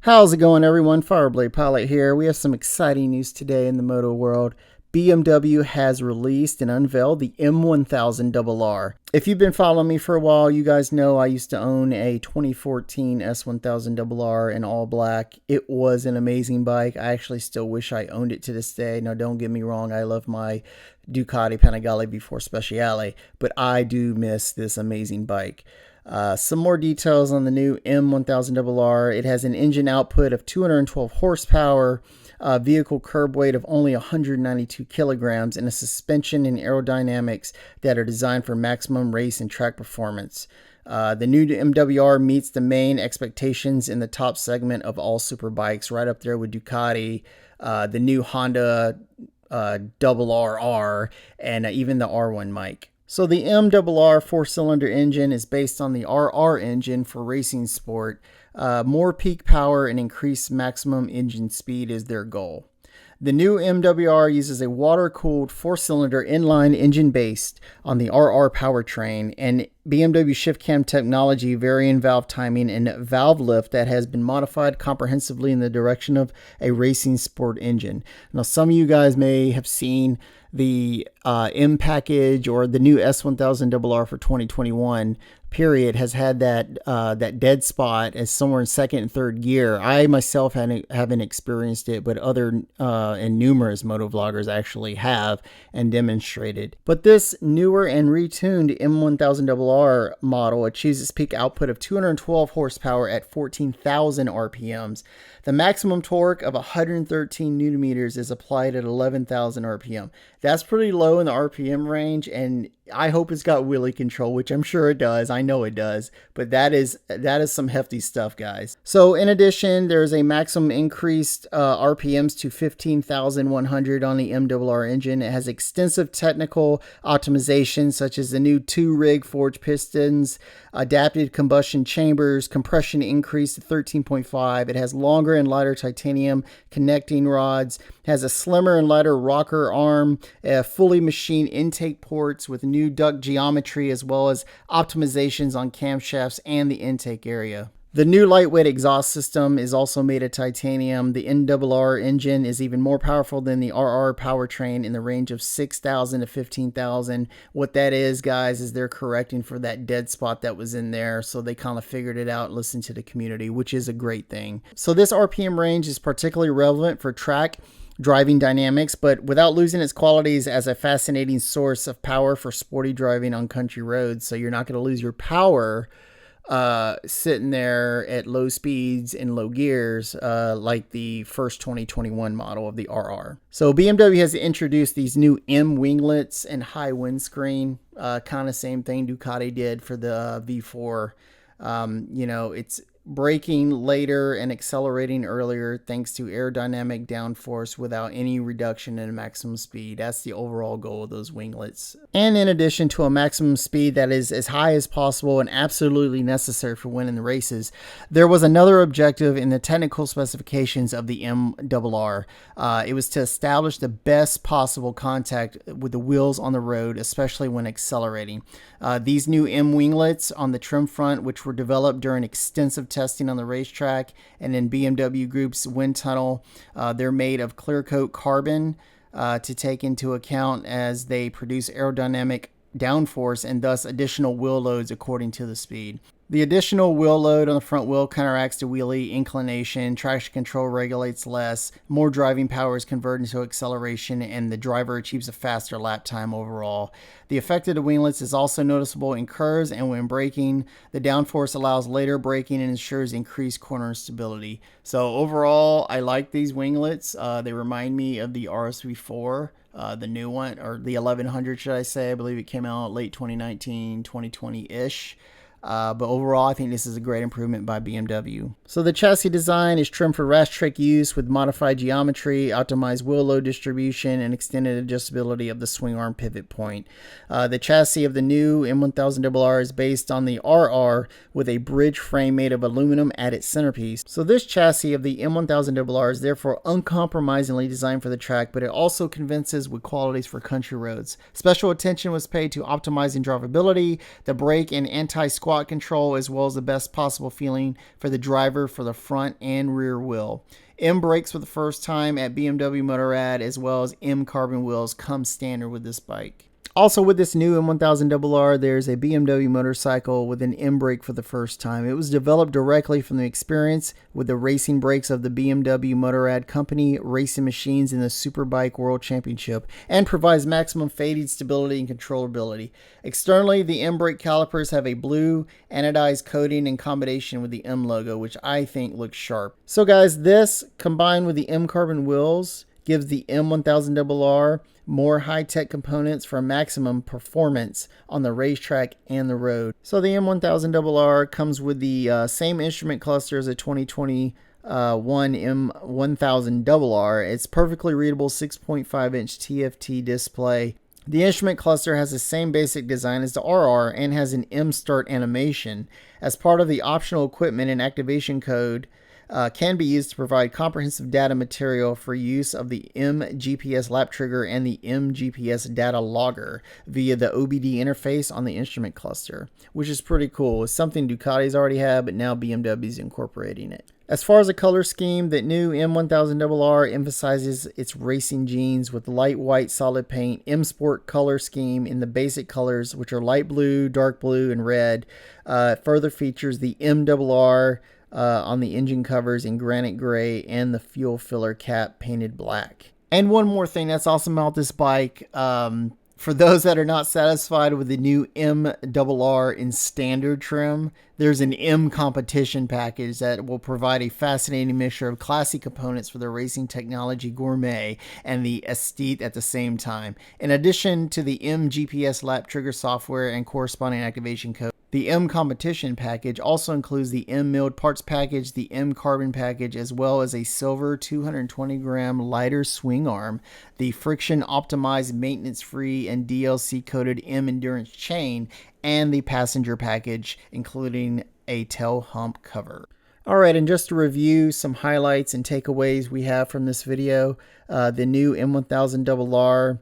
How's it going, everyone? Fireblade Pilot here. We have some exciting news today in the moto world. BMW has released and unveiled the M1000RR. If you've been following me for a while, you guys know I used to own a 2014 S1000RR in all black. It was an amazing bike. I actually still wish I owned it to this day. Now, don't get me wrong, I love my Ducati Panigale before Speciale, but I do miss this amazing bike. Some more details on the new M1000RR. It has an engine output of 212 horsepower, vehicle curb weight of only 192 kilograms, and a suspension and aerodynamics that are designed for maximum race and track performance. The new MWR meets the main expectations in the top segment of all super bikes, right up there with Ducati, the new Honda RR, and even the R1 mic. So the MRR 4-cylinder engine is based on the RR engine for racing sport. More peak power and increased maximum engine speed is their goal. The new MWR uses a water-cooled 4-cylinder inline engine based on the RR powertrain and BMW shift cam technology, variant valve timing, and valve lift that has been modified comprehensively in the direction of a racing sport engine. Now, some of you guys may have seen the M package or the new S1000RR for 2021 period has had that dead spot as somewhere in second and third gear. I myself haven't experienced it, but other and numerous moto vloggers actually have and demonstrated. But this newer and retuned M1000RR model achieves its peak output of 212 horsepower at 14,000 RPMs. The maximum torque of 113 Newton meters is applied at 11,000 RPM. That's pretty low in the RPM range, and I hope it's got wheelie control, which I'm sure it does. I know it does, but that is some hefty stuff, guys. So in addition, there's a maximum increased RPMs to 15,100 on the MRR engine. It has extensive technical optimization, such as the new 2-rig forged pistons, adapted combustion chambers, compression increase to 13.5. It has longer and lighter titanium connecting rods, has a slimmer and lighter rocker arm, fully machined intake ports with new duct geometry, as well as optimizations on camshafts and the intake area. The new lightweight exhaust system is also made of titanium. The MRR engine is even more powerful than the RR powertrain in the range of 6,000 to 15,000. What that is, guys, is they're correcting for that dead spot that was in there. So they kind of figured it out and listened to the community, which is a great thing. So this RPM range is particularly relevant for track driving dynamics, but without losing its qualities as a fascinating source of power for sporty driving on country roads. So you're not going to lose your power sitting there at low speeds and low gears like the first 2021 model of the RR. So BMW has introduced these new M winglets and high windscreen, kind of same thing Ducati did for the V4. It's braking later and accelerating earlier thanks to aerodynamic downforce without any reduction in maximum speed. That's the overall goal of those winglets. And in addition to a maximum speed that is as high as possible and absolutely necessary for winning the races, there was another objective in the technical specifications of the MRR. It was to establish the best possible contact with the wheels on the road, especially when accelerating. These new M winglets on the trim front, which were developed during extensive testing on the racetrack and in BMW Group's wind tunnel, they're made of clear coat carbon to take into account as they produce aerodynamic downforce and thus additional wheel loads according to the speed. The additional wheel load on the front wheel counteracts the wheelie inclination, traction control regulates less, more driving power is converted into acceleration, and the driver achieves a faster lap time overall. The effect of the winglets is also noticeable in curves and when braking. The downforce allows later braking and ensures increased corner stability. So overall, I like these winglets. They remind me of the RSV4. The new one, or the 1100 should I say. I believe it came out late 2019, 2020-ish. But overall, I think this is a great improvement by BMW. So the chassis design is trimmed for rash track use with modified geometry, optimized wheel load distribution, and extended adjustability of the swing arm pivot point. The chassis of the new M1000RR is based on the RR with a bridge frame made of aluminum at its centerpiece. So this chassis of the M1000RR is therefore uncompromisingly designed for the track, but it also convinces with qualities for country roads. Special attention was paid to optimizing drivability, the brake and anti-squat spot control, as well as the best possible feeling for the driver for the front and rear wheel. M brakes for the first time at BMW Motorrad, as well as M carbon wheels come standard with this bike. Also with this new M1000RR, there's a BMW motorcycle with an M brake for the first time. It was developed directly from the experience with the racing brakes of the BMW Motorrad company racing machines in the Superbike World Championship, and provides maximum fading stability and controllability. Externally, the M brake calipers have a blue anodized coating in combination with the M logo, which I think looks sharp. So guys, this combined with the M carbon wheels gives the M1000RR more high-tech components for maximum performance on the racetrack and the road. So the M1000RR comes with the same instrument cluster as a 2021 M1000RR. It's perfectly readable 6.5-inch TFT display. The instrument cluster has the same basic design as the RR and has an M start animation. As part of the optional equipment and activation code, can be used to provide comprehensive data material for use of the M GPS lap trigger and the M GPS data logger via the OBD interface on the instrument cluster, which is pretty cool. It's something Ducati's already had, but now BMW's incorporating it. As far as the color scheme, the new M1000RR emphasizes its racing genes with light white solid paint M Sport color scheme in the basic colors, which are light blue, dark blue, and red. Further features the MRR on the engine covers in granite gray and the fuel filler cap painted black. And one more thing that's awesome about this bike, for those that are not satisfied with the new MRR in standard trim, there's an M competition package that will provide a fascinating mixture of classy components for the racing technology gourmet and the aesthete at the same time. In addition to the M GPS lap trigger software and corresponding activation code, the M competition package also includes the M milled parts package, the M carbon package, as well as a silver 220-gram lighter swing arm, the friction optimized, maintenance free, and DLC coated M endurance chain, and the passenger package, including a tail hump cover. Alright, and just to review some highlights and takeaways we have from this video, the new M1000RR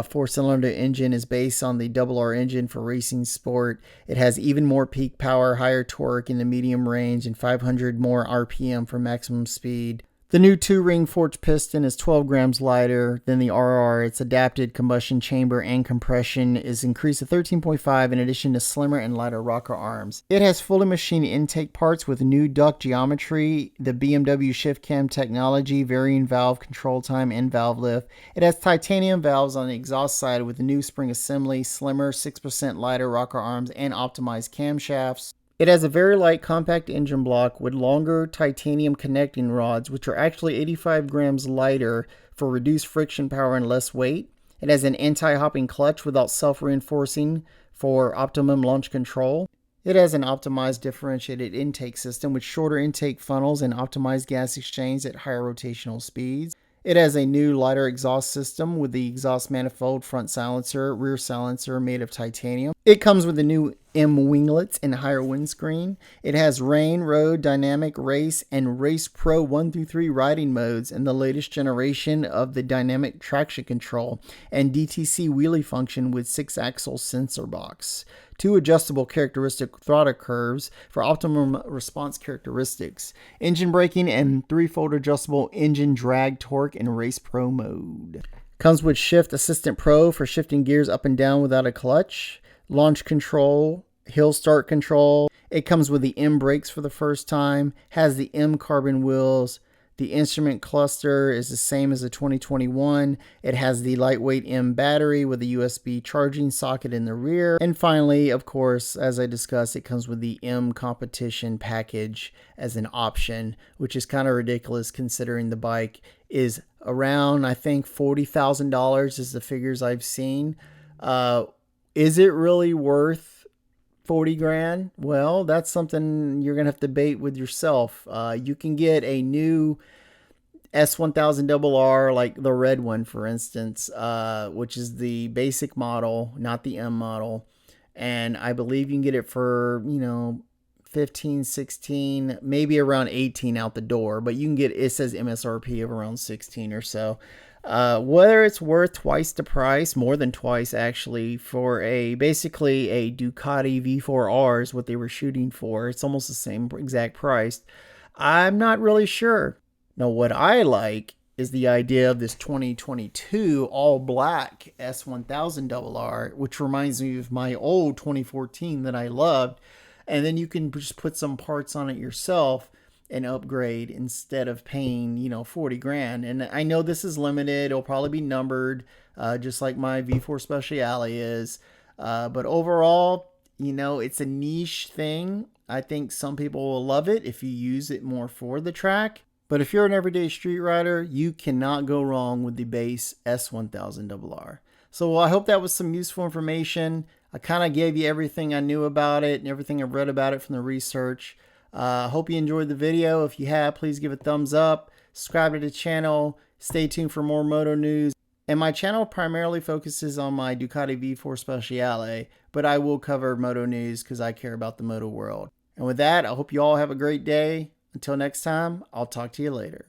four-cylinder engine is based on the RR engine for racing sport. It has even more peak power, higher torque in the medium range, and 500 more RPM for maximum speed. The new 2-ring forged piston is 12 grams lighter than the RR. Its adapted combustion chamber and compression is increased to 13.5 in addition to slimmer and lighter rocker arms. It has fully machined intake parts with new duct geometry, the BMW shift cam technology, varying valve control time, and valve lift. It has titanium valves on the exhaust side with a new spring assembly, slimmer, 6% lighter rocker arms, and optimized camshafts. It has a very light compact engine block with longer titanium connecting rods, which are actually 85 grams lighter for reduced friction power and less weight. It has an anti-hopping clutch without self-reinforcing for optimum launch control. It has an optimized differentiated intake system with shorter intake funnels and optimized gas exchange at higher rotational speeds. It has a new lighter exhaust system with the exhaust manifold, front silencer, rear silencer made of titanium. It comes with the new M winglets and higher windscreen. It has rain, road, dynamic, race, and race pro 1 through 3 riding modes and the latest generation of the dynamic traction control and DTC wheelie function with 6-axle sensor box. 2 adjustable characteristic throttle curves for optimum response characteristics, engine braking, and 3-fold adjustable engine drag, torque, and race pro mode. Comes with Shift Assistant Pro for shifting gears up and down without a clutch, launch control, hill start control. It comes with the M brakes for the first time, has the M carbon wheels. The instrument cluster is the same as the 2021. It has the lightweight M battery with a USB charging socket in the rear. And finally, of course, as I discussed, it comes with the M competition package as an option, which is kind of ridiculous considering the bike is around, I think, $40,000 is the figures I've seen. Is it really worth 40 grand? Well, that's something you're going to have to debate with yourself. You can get a new S1000RR, like the red one, for instance, which is the basic model, not the M model. And I believe you can get it for, 15, 16, maybe around 18 out the door, but you can get, it says MSRP of around 16 or so. Whether it's worth twice the price, more than twice actually, for a basically a Ducati V4R is what they were shooting for. It's almost the same exact price. I'm not really sure. Now, what I like is the idea of this 2022 all black S1000RR, which reminds me of my old 2014 that I loved. And then you can just put some parts on it yourself and upgrade instead of paying 40 grand. And I know this is limited, it'll probably be numbered, just like my V4 Speciale is, but overall, it's a niche thing. I think some people will love it if you use it more for the track, but if you're an everyday street rider, you cannot go wrong with the base S1000RR. So I hope that was some useful information. I kind of gave you everything I knew about it and everything I've read about it from the research. Hope you enjoyed the video. If you have, please give a thumbs up, subscribe to the channel, stay tuned for more moto news. And my channel primarily focuses on my Ducati V4 Speciale, but I will cover moto news because I care about the moto world. And with that, I hope you all have a great day. Until next time, I'll talk to you later.